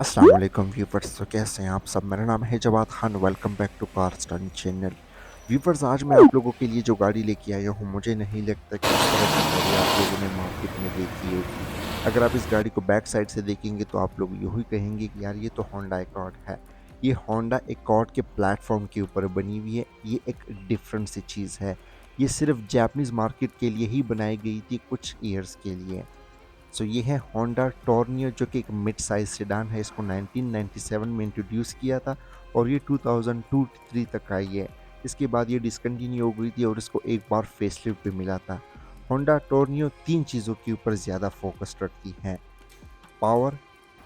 अस्सलाम वालेकुम व्यूवर्स। तो कैसे हैं आप सब? मेरा नाम है Jawad Khan. Welcome back to car study channel. Viewers, आज मैं आप लोगों के लिए जो गाड़ी लेके आया हूँ, मुझे नहीं लगता कि इस तरह की गाड़ी आप लोगों ने मार्केट में देखी होगी। अगर आप इस गाड़ी को बैक साइड से देखेंगे तो आप लोग यूँ ही कहेंगे कि यार ये तो होंडा एकॉर्ड है। ये होंडा एकॉर्ड के प्लेटफॉर्म के ऊपर बनी हुई है। ये एक डिफरेंट सी चीज़ है। ये सिर्फ जापानीज़ मार्केट के लिए ही बनाई गई थी, कुछ ईयर्स के लिए। सो ये है होंडा टॉर्नियो, जो कि एक मिड साइज सेडान है। इसको 1997 में इंट्रोड्यूस किया था और ये 2002-3 तक आई है। इसके बाद ये डिसकंटिन्यू हो गई थी और इसको एक बार फेसलिफ्ट भी मिला था। होंडा टॉर्नियो तीन चीज़ों के ऊपर ज़्यादा फोकस रखती है: पावर,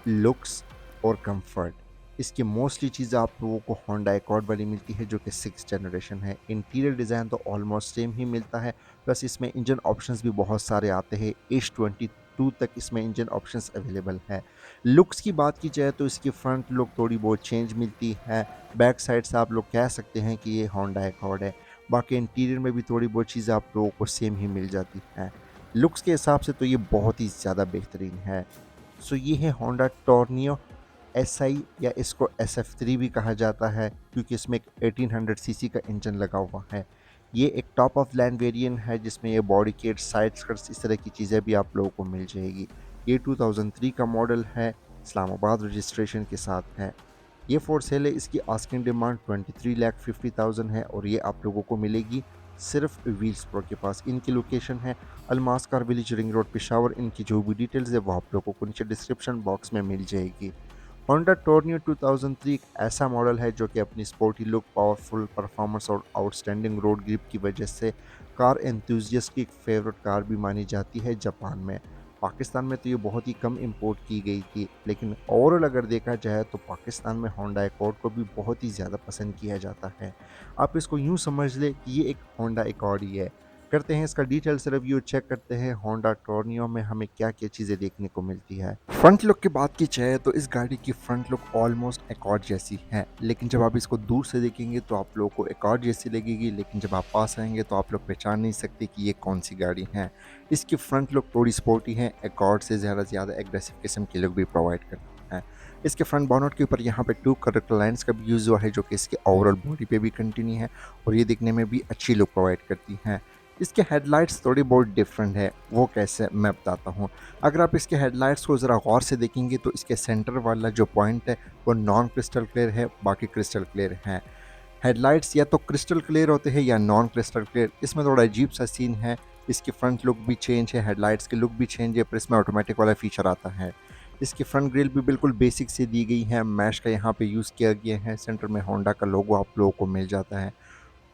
लुक्स और कंफर्ट। इसकी मोस्टली चीज़ें आप लोगों को होंडा एकॉर्ड वाली मिलती है, जो कि 6th जनरेशन है। इंटीरियर डिज़ाइन तो ऑलमोस्ट सेम ही मिलता है। प्लस इसमें इंजन ऑप्शंस भी बहुत सारे आते हैं। एज 22 तक इसमें इंजन ऑप्शंस अवेलेबल है। लुक्स की बात की जाए तो इसकी फ्रंट लुक थोड़ी बहुत चेंज मिलती है। बैक साइड से आप लोग कह सकते हैं कि ये होंडा एकॉर्ड है। बाकी इंटीरियर में भी थोड़ी बहुत चीज़ें आप लोगों को सेम ही मिल जाती हैं। लुक्स के हिसाब से तो ये बहुत ही ज़्यादा बेहतरीन है। सो ये है होंडा टॉर्नियो एसआई, या इसको SF3 भी कहा जाता है, क्योंकि इसमें एक 1800 सीसी का इंजन लगा हुआ है। ये एक टॉप ऑफ लाइन वेरिएंट है, जिसमें ये बॉडी किट, साइड स्कर्ट्स, इस तरह की चीज़ें भी आप लोगों को मिल जाएगी। ये 2003 का मॉडल है। इस्लामाबाद रजिस्ट्रेशन के साथ है। ये फॉर सेल है। इसकी आस्किंग डिमांड 23,50,000 है और ये आप लोगों को मिलेगी सिर्फ व्हील्स प्रो के पास। इनकी लोकेशन है Almas car village, ring road, Peshawar. इनकी जो भी डिटेल्स है वो आप लोगों को नीचे डिस्क्रिप्शन बॉक्स में मिल जाएगी। होंडा टॉर्नियो 2003 एक ऐसा मॉडल है जो कि अपनी स्पोर्टी लुक, पावरफुल परफॉर्मेंस और आउटस्टैंडिंग रोड ग्रिप की वजह से कार एंथुजियस्ट की एक फेवरेट कार भी मानी जाती है जापान में। पाकिस्तान में तो ये बहुत ही कम इंपोर्ट की गई थी, लेकिन ओवरऑल अगर देखा जाए तो पाकिस्तान में होंडा एकॉर्ड को भी बहुत ही ज़्यादा पसंद किया जाता है। आप इसको यूँ समझ ले कि ये एक होंडा एकॉर्ड ही है। करते हैं इसका डिटेल से रिव्यू, चेक करते हैं होंडा टॉर्नियो में हमें क्या क्या चीज़ें देखने को मिलती है। फ्रंट लुक की बात की जाए तो इस गाड़ी की फ्रंट लुक ऑलमोस्ट एकॉर्ड जैसी है, लेकिन जब आप इसको दूर से देखेंगे तो आप लोगों को एकॉर्ड जैसी लगेगी, लेकिन जब आप पास आएंगे तो आप लोग पहचान नहीं सकते कि ये कौन सी गाड़ी है। इसकी फ्रंट लुक थोड़ी स्पोर्टी है, एकॉर्ड से ज़्यादा एग्रेसिव किस्म की लुक भी प्रोवाइड करती है। इसके फ्रंट बॉनेट के ऊपर यहाँ पे टू करेक्टर लाइन्स का भी यूज़ हुआ है, जो कि इसके ओवरऑल बॉडी पे भी कंटिन्यू है और ये दिखने में भी अच्छी लुक प्रोवाइड करती हैं। इसके हेडलाइट्स थोड़ी बहुत डिफरेंट है। वो कैसे, मैं बताता हूँ। अगर आप इसके हेडलाइट्स को ज़रा गौर से देखेंगे तो इसके सेंटर वाला जो पॉइंट है वो नॉन क्रिस्टल क्लियर है, बाकी क्रिस्टल क्लियर है। हेडलाइट्स या तो क्रिस्टल क्लियर होते हैं या नॉन क्रिस्टल क्लियर। इसमें थोड़ा अजीब सा सीन है। इसकी फ्रंट लुक भी चेंज है, हेडलाइट्स की लुक भी चेंज है, पर इसमें ऑटोमेटिक वाला फीचर आता है। इसकी फ्रंट ग्रिल भी बिल्कुल बेसिक से दी गई है। मैश का यहाँ पे यूज़ किया गया है। सेंटर में होंडा का लोगो आप लोगों को मिल जाता है।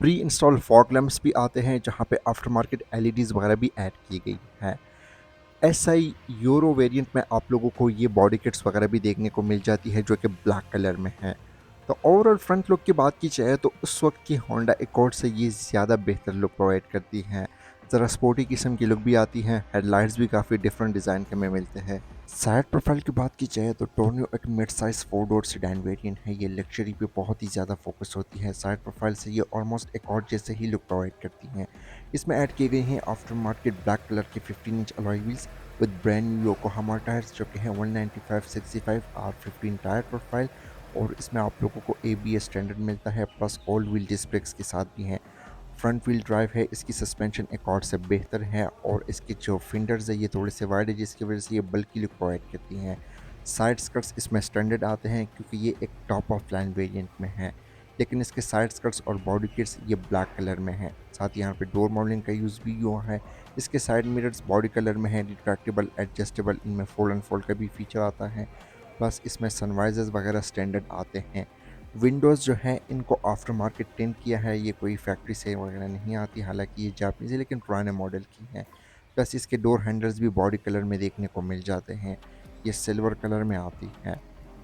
प्री इंस्टॉल फॉग लैंप्स भी आते हैं, जहाँ पे आफ्टर मार्केट एलईडीज़ वगैरह भी ऐड की गई है। एसआई यूरो वेरिएंट में आप लोगों को ये बॉडी किट्स वगैरह भी देखने को मिल जाती है, जो कि ब्लैक कलर में है। तो ओवरऑल फ्रंट लुक की बात की जाए तो उस वक्त की होंडा एकॉर्ड से ये ज़्यादा बेहतर लुक प्रोवाइड करती हैं। ज़रा स्पोर्टी किस्म की लुक भी आती है। हेडलाइट्स भी काफ़ी डिफरेंट डिज़ाइन के में मिलते हैं। साइड प्रोफाइल की बात की जाए तो टोर्नियो एक mid size 4 door sedan variant है। ये लग्जरी पे बहुत ही ज़्यादा फोकस होती है। साइड प्रोफाइल से ये ऑलमोस्ट एकॉर्ड जैसे ही लुक प्रोवाइड करती हैं। इसमें ऐड किए गए हैं आफ्टर मार्केट ब्लैक कलर के 15 inch alloy wheels with brand new Yokohama tyres, जो कि हैं 195/65 R15 टायर प्रोफाइल। और इसमें आप लोगों को ABS स्टैंडर्ड मिलता है, plus all wheel disc brakes के साथ भी हैं। फ्रंट व्हील ड्राइव है। इसकी सस्पेंशन एकॉर्ड से बेहतर है और इसके जो फिंडर्स है ये थोड़े से वाइड है, जिसकी वजह से ये बल्कि लुक प्रोवाइड करती हैं। साइड स्कर्ट्स इसमें स्टैंडर्ड आते हैं, क्योंकि ये एक टॉप ऑफ लाइन वेरिएंट में है, लेकिन इसके साइड स्कर्ट्स और बॉडी किट्स ये ब्लैक कलर में है। साथ ही यहाँ पे डोर मॉडलिंग का यूज़ भी हुआ है। इसके साइड मिरर्स बॉडी कलर में है, रिट्रैक्टेबल, एडजस्टेबल, इनमें फोल्ड एंड फोल्ड का भी फीचर आता है। प्लस इसमें सनवाइजर्स वगैरह स्टैंडर्ड आते हैं। विंडोज़ जो है इनको आफ्टर मार्केट टिंट किया है। ये कोई फैक्ट्री से वगैरह नहीं आती, हालांकि ये जापानीज़ है लेकिन पुराने मॉडल की है। प्लस इसके डोर हैंडल्स भी बॉडी कलर में देखने को मिल जाते हैं। ये सिल्वर कलर में आती है।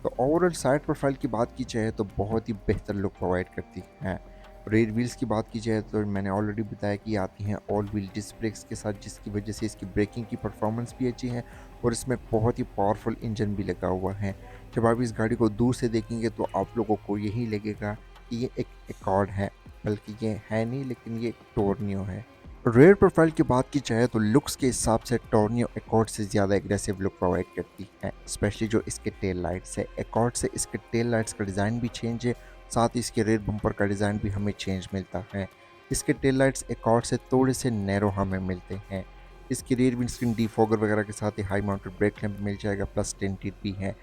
तो ओवरऑल साइड प्रोफाइल की बात की जाए तो बहुत ही बेहतर लुक प्रोवाइड करती है। रेयर व्हील्स की बात की जाए तो मैंने ऑलरेडी बताया कि आती हैं ऑल व्हील डिस्क ब्रेक्स के साथ, जिसकी वजह से इसकी ब्रेकिंग की परफॉर्मेंस भी अच्छी है और इसमें बहुत ही पावरफुल इंजन भी लगा हुआ है। जब आप इस गाड़ी को दूर से देखेंगे तो आप लोगों को यही लगेगा कि ये एक एकॉर्ड है, बल्कि ये है नहीं, लेकिन ये टोर्नियो है। रेयर प्रोफाइल की बात की जाए तो लुक्स के हिसाब से टोर्नियो एकॉर्ड से ज़्यादा एग्रेसिव लुक प्रोवाइड करती है, स्पेशली जो इसके टेल लाइट्स है। एकॉर्ड से इसके टेल लाइट्स का डिज़ाइन भी चेंज है, साथ ही इसके रेयर बम्पर का डिज़ाइन भी हमें चेंज मिलता है। इसके टेल लाइट्स एकॉर्ड से थोड़े से नैरो हमें मिलते हैं। इसकी रेयर विंडस्क्रीन डीफॉगर वगैरह के साथ ही हाई माउंटेड ब्रेक लैंप मिल जाएगा, प्लस टिंटेड भी है।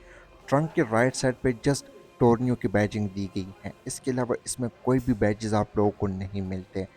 ट्रंक के राइट साइड पे जस्ट टोर्नियो की बैजिंग दी गई है, इसके अलावा इसमें कोई भी बैजेस आप लोगों को नहीं मिलते।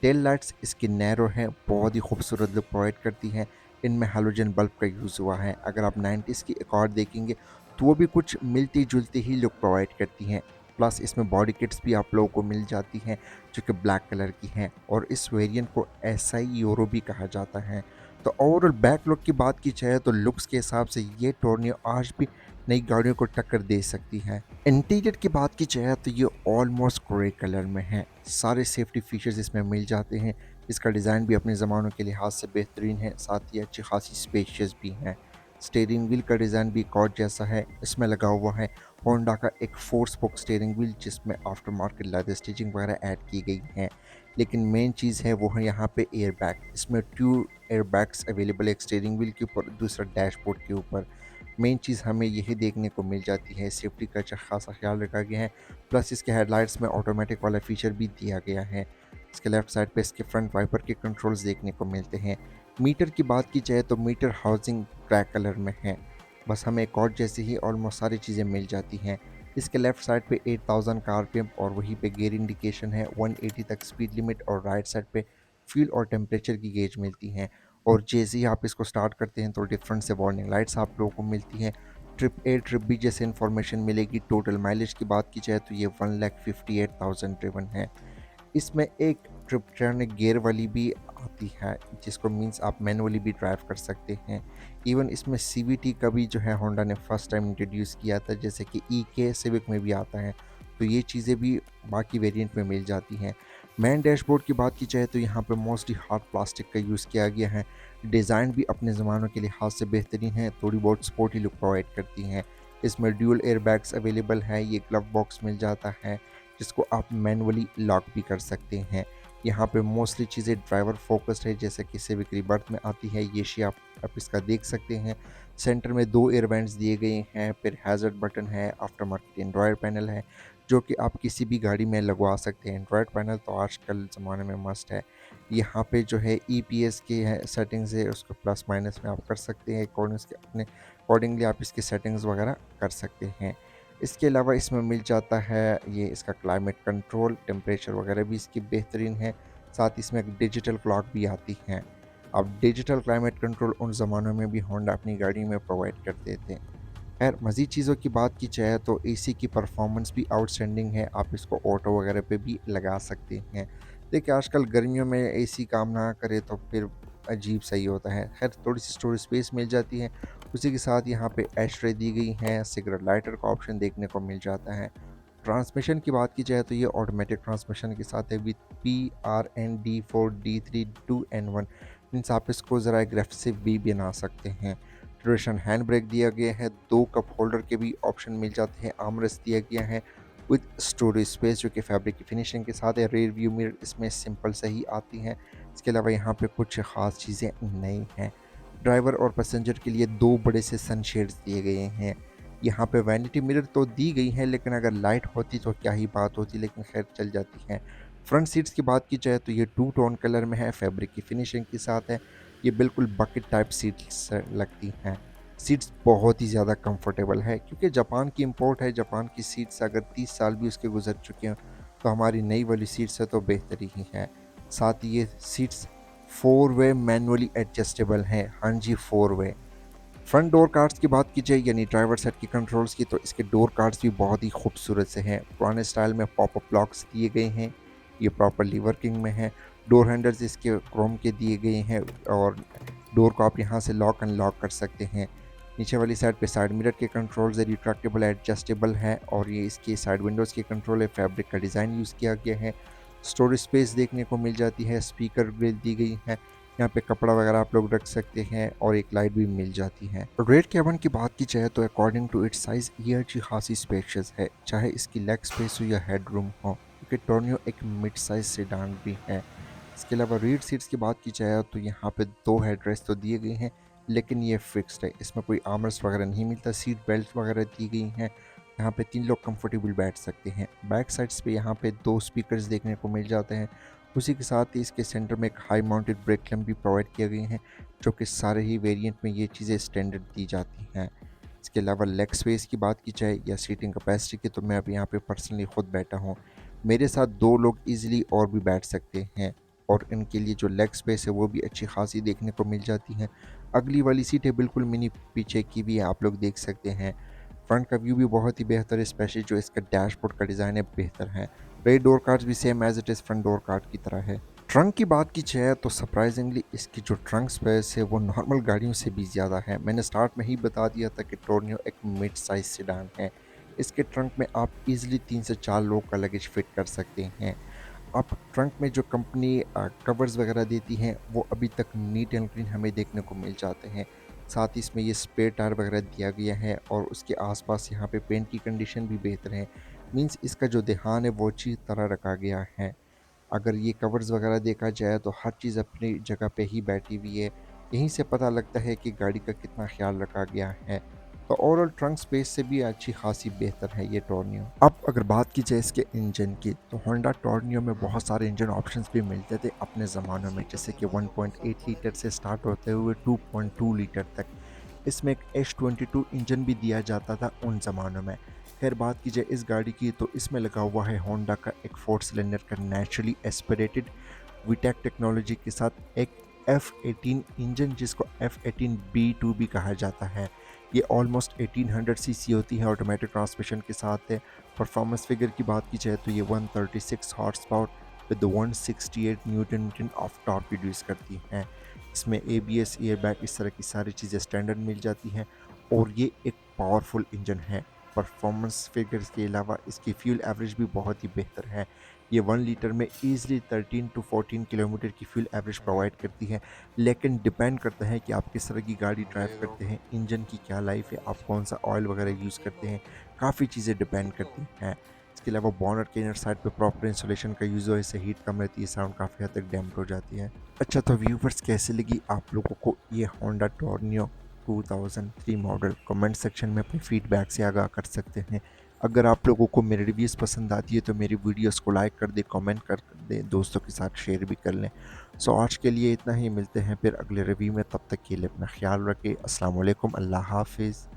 टेल लाइट्स इसकी नैरो है, बहुत ही खूबसूरत लुक प्रोवाइड करती है। इनमें हैलोजन बल्ब का यूज़ हुआ है। अगर आप 90s की एक और देखेंगे तो वो भी कुछ मिलती जुलती ही लुक प्रोवाइड करती हैं। प्लस इसमें बॉडी किट्स भी आप लोगों को मिल जाती हैं जो कि ब्लैक कलर की हैं, और इस वेरिएंट को एसआई यूरो भी कहा जाता है। तो ओवरऑल बैक लुक की बात की जाए तो लुक्स के हिसाब से ये टोर्नियो आज भी नई गाड़ियों को टक्कर दे सकती है। इंटीरियर की बात की जाए तो ये ऑलमोस्ट ग्रे कलर में है। सारे सेफ्टी फीचर्स इसमें मिल जाते हैं। इसका डिज़ाइन भी अपने ज़मानों के लिहाज से बेहतरीन है, साथ ही अच्छी खासी स्पेशियस भी है। स्टीयरिंग व्हील का डिज़ाइन भी कॉर्ड जैसा है। इसमें लगा हुआ है होंडा का एक 4 स्पोक स्टीयरिंग व्हील, जिसमें आफ्टर मार्केट लेदर स्टिचिंग वगैरह ऐड की गई है। लेकिन मेन चीज़ है वो है यहाँ पे एयर बैग। इसमें 2 एयर बैग्स अवेलेबल है, एक स्टीयरिंग व्हील के ऊपर, दूसरा डैशबोर्ड के ऊपर। मेन चीज़ हमें यही देखने को मिल जाती है, सेफ्टी का अच्छा खासा ख्याल रखा गया है। प्लस इसके हेडलाइट्स में ऑटोमेटिक वाला फीचर भी दिया गया है। इसके लेफ्ट साइड पे इसके फ्रंट वाइपर के कंट्रोल्स देखने को मिलते हैं। मीटर की बात की जाए तो मीटर हाउसिंग ब्लैक कलर में है। बस हमें कॉर्ड जैसी ही ऑलमोस्ट सारी चीज़ें मिल जाती हैं। इसके लेफ्ट साइड पे 8000 का आरपीएम और वहीं पे गियर इंडिकेशन है, 180 तक स्पीड लिमिट, और राइट साइड पे फ्यूल और टेम्परेचर की गेज मिलती हैं। और जैसे ही आप इसको स्टार्ट करते हैं तो डिफरेंट से वार्निंग लाइट्स आप लोगों को मिलती हैं। ट्रिप ए ट्रिप बी जैसे इन्फॉर्मेशन मिलेगी। टोटल माइलेज की बात की जाए तो ये 1,58,000 ड्रिवन है। इसमें एक ट्रिप्टोनिक गियर वाली भी आती है, जिसको मींस आप मैनुअली भी ड्राइव कर सकते हैं। इवन इसमें सीवीटी का भी जो है होंडा ने फर्स्ट टाइम इंट्रोड्यूस किया था, जैसे कि ई के सिविक में भी आता है। तो ये चीज़ें भी बाकी वेरिएंट में मिल जाती हैं। मेन डैशबोर्ड की बात की जाए तो यहाँ पे मोस्टली हार्ड प्लास्टिक का यूज़ किया गया है। डिज़ाइन भी अपने ज़मानों के लिहाज से बेहतरीन है, थोड़ी बहुत स्पोर्टी लुक प्रोवाइड करती हैं। इसमें ड्यूल एयर बैग्स अवेलेबल है, ये ग्लव बॉक्स मिल जाता है जिसको आप मैनुअली लॉक भी कर सकते हैं। यहाँ पे मोस्टली चीज़ें ड्राइवर फोकस्ड है, जैसे कि सिविक रिबर्थ में आती है ये शेप, आप इसका देख सकते हैं। सेंटर में 2 एयर वेंट्स दिए गए हैं, फिर हैज़र्ड बटन है, आफ्टर मार्केट एंड्रॉयड पैनल है जो कि आप किसी भी गाड़ी में लगवा सकते हैं। एंड्रॉयड पैनल तो आजकल ज़माने में मस्ट है। यहाँ पे जो है ईपीएस की है सेटिंग्स है, उसको प्लस माइनस में आप कर सकते हैं, अकॉर्डिंगली आप इसकी सेटिंग्स वगैरह कर सकते हैं। इसके अलावा इसमें मिल जाता है ये इसका क्लाइमेट कंट्रोल, टेम्परेचर वगैरह भी इसकी बेहतरीन है। साथ ही इसमें एक डिजिटल क्लॉक भी आती है। अब डिजिटल क्लाइमेट कंट्रोल उन ज़मानों में भी होंडा अपनी गाड़ी में प्रोवाइड करते थे। खैर मज़ीद चीज़ों की बात की जाए तो एसी की परफॉर्मेंस भी आउटस्टैंडिंग है, आप इसको ऑटो वगैरह पे भी लगा सकते हैं। देखिए आजकल गर्मियों में एसी काम ना करे तो फिर अजीब सही होता है। खैर थोड़ी सी स्टोरेज स्पेस मिल जाती है। उसी के साथ यहाँ पे एश-ट्रे दी गई है, सिगरेट लाइटर का ऑप्शन देखने को मिल जाता है। ट्रांसमिशन की बात की जाए तो ये ऑटोमेटिक ट्रांसमिशन के साथ है, विद PRN-D4D3 2N1, मीन्स आप इसको ज़रा एग्रेसिव भी बना सकते हैं। ट्रेडिशनल हैंड ब्रेक दिया गया है, 2 कप होल्डर के भी ऑप्शन मिल जाते हैं, आर्मरेस्ट दिया गया है विद स्टोरेज स्पेस जो कि फैब्रिक की फिनिशिंग के साथ है। रेयर व्यू मिरर इसमें सिंपल से ही आती हैं। इसके अलावा यहाँ पे कुछ ख़ास चीज़ें नहीं हैं। ड्राइवर और पैसेंजर के लिए 2 बड़े से सनशेड्स दिए गए हैं। यहाँ पे वैनिटी मिरर तो दी गई है, लेकिन अगर लाइट होती तो क्या ही बात होती, लेकिन खैर चल जाती है। फ्रंट सीट्स की बात की जाए तो ये 2 टोन कलर में है, फैब्रिक की फिनिशिंग के साथ है। ये बिल्कुल बकेट टाइप सीट्स लगती हैं। सीट्स बहुत ही ज़्यादा कंफर्टेबल है, क्योंकि जापान की इंपोर्ट है। जापान की सीट्स अगर 30 साल भी उसके गुजर चुके हैं तो हमारी नई वाली सीट्स है तो बेहतरी ही है। साथ ही ये सीट्स 4 वे मैनुअली एडजस्टेबल हैं। हाँ जी, 4 वे। फ्रंट डोर कार्ड्स की बात की जाए यानी ड्राइवर साइड की कंट्रोल्स की, तो इसके डोर कार्ड्स भी बहुत ही खूबसूरत से हैं। पुराने स्टाइल में पॉपअप लॉक्स दिए गए हैं, ये प्रॉपरली वर्किंग में है। डोर हैंडल्स इसके क्रोम के दिए गए हैं, और डोर को आप यहाँ से लॉक अनलॉक कर सकते हैं। नीचे वाली साइड पे साइड मिरर के कंट्रोल्स है, रिट्रैक्टेबल एडजस्टेबल है, और ये इसकी साइड विंडोज़ के कंट्रोल है। फैब्रिक का डिज़ाइन यूज़ किया गया है। स्टोरेज स्पेस देखने को मिल जाती है, स्पीकर ग्रिल दी गई है, यहाँ पे कपड़ा वगैरह आप लोग रख सकते हैं, और एक लाइट भी मिल जाती है। रेड कैबिन की बात की जाए तो अकॉर्डिंग टू इट्स साइज ये अच्छी खासी स्पेशियस है, चाहे इसकी लेग स्पेस हो या हेड रूम हो, क्योंकि टोर्नियो एक मिड साइज सेडान भी है। इसके अलावा रीड सीट्स की बात की जाए तो यहाँ पे 2 हेडरेस्ट तो दिए गए हैं, लेकिन ये फिक्स्ड है, इसमें कोई आर्मरेस्ट वगैरह नहीं मिलता। सीट बेल्ट वगैरह दी गई हैं, यहाँ पे 3 लोग कंफर्टेबल बैठ सकते हैं। बैक साइड्स पे यहाँ पे 2 स्पीकर्स देखने को मिल जाते हैं। उसी के साथ ही इसके सेंटर में एक हाई माउंटेड ब्रेक लैम्प भी प्रोवाइड किए गए हैं, जो कि सारे ही वेरिएंट में ये चीज़ें स्टैंडर्ड दी जाती हैं। इसके अलावा लेग स्पेस की बात की जाए या सीटिंग कैपेसिटी की, तो मैं अभी यहाँ पे पर्सनली खुद बैठा हूँ। मेरे साथ 2 लोग ईज़िली और भी बैठ सकते हैं, और इनके लिए जो लेग स्पेस है वो भी अच्छी खासी देखने को मिल जाती है। अगली वाली सीट है बिल्कुल मिनी, पीछे की भी है, आप लोग देख सकते हैं। फ्रंट का व्यू भी बहुत ही बेहतर है, स्पेशली जो इसका डैशबोर्ड का डिज़ाइन है बेहतर है। रेयर डोर कार्ड्स भी same as it is front door card की तरह है। ट्रंक की बात की जाए तो सरप्राइजिंगली इसकी जो ट्रंक स्पेस है वो नॉर्मल गाड़ियों से भी ज़्यादा है। मैंने स्टार्ट में ही बता दिया था कि टोर्नियो एक मिड साइज सेडान है। इसके ट्रंक में आप इजीली 3 से 4 लोग का लगेज फिट कर सकते हैं। अब ट्रंक में जो कंपनी कवर्स वगैरह देती हैं वो अभी तक नीट एंड क्लीन हमें देखने को मिल जाते हैं। साथ ही इसमें ये स्पेयर टायर वगैरह दिया गया है, और उसके आसपास यहाँ पे पेंट की कंडीशन भी बेहतर है। मींस इसका जो ध्यान है वो अच्छी तरह रखा गया है। अगर ये कवर्स वगैरह देखा जाए तो हर चीज़ अपनी जगह पे ही बैठी हुई है। यहीं से पता लगता है कि गाड़ी का कितना ख़्याल रखा गया है। तो ओवरऑल ट्रंक स्पेस से भी अच्छी खासी बेहतर है ये टॉर्नियो। अब अगर बात की जाए इसके इंजन की, तो होंडा टॉर्नियो में बहुत सारे इंजन ऑप्शंस भी मिलते थे अपने ज़मानों में, जैसे कि 1.8 लीटर से स्टार्ट होते हुए 2.2 लीटर तक। इसमें एक H22 इंजन भी दिया जाता था उन ज़मानों में। खैर बात की जाए इस गाड़ी की, तो इसमें लगा हुआ है होंडा का एक 4 सिलेंडर का नेचुरली एस्पिरेटेड वीटेक टेक्नोलॉजी के साथ एक F18 इंजन, जिसको F18B2 भी कहा जाता है। ये ऑलमोस्ट 1800 सीसी होती है, ऑटोमेटिक ट्रांसमिशन के साथ है। परफॉर्मेंस फिगर की बात की जाए तो ये 136 horse power with 168 newton metre of torque produce करती हैं। इसमें ABS, एयरबैग, इस तरह की सारी चीज़ें स्टैंडर्ड मिल जाती हैं, और ये एक पावरफुल इंजन है। परफॉर्मेंस फिगर्स के अलावा इसकी फ्यूल एवरेज भी बहुत ही बेहतर है। ये 1 लीटर में ईज़िली 13 टू 14 किलोमीटर की फ्यूल एवरेज प्रोवाइड करती है, लेकिन डिपेंड करता है कि आप किस तरह की गाड़ी ड्राइव करते हैं, इंजन की क्या लाइफ है, आप कौन सा ऑयल वगैरह यूज़ करते हैं, काफ़ी चीज़ें डिपेंड करती हैं। इसके अलावा बोनट के इनर साइड पे प्रॉपर इंसुलेशन का यूज़ हो, इससे हीट कम रहती है, साउंड काफ़ी हद तक डैम्प्ड हो जाती है। अच्छा, तो व्यूवर्स कैसे लगी आप लोगों को ये होंडा टॉर्नियो 2003 मॉडल? कमेंट सेक्शन में अपनी फीडबैक से आगाह कर सकते हैं। अगर आप लोगों को मेरी रिव्यूज़ पसंद आती है तो मेरी वीडियोस को लाइक कर दें, कमेंट कर दें, दोस्तों के साथ शेयर भी कर लें। सो आज के लिए इतना ही, मिलते हैं फिर अगले रिव्यू में, तब तक के लिए अपना ख्याल रखें। अस्सलाम वालेकुम, अल्लाह हाफिज़।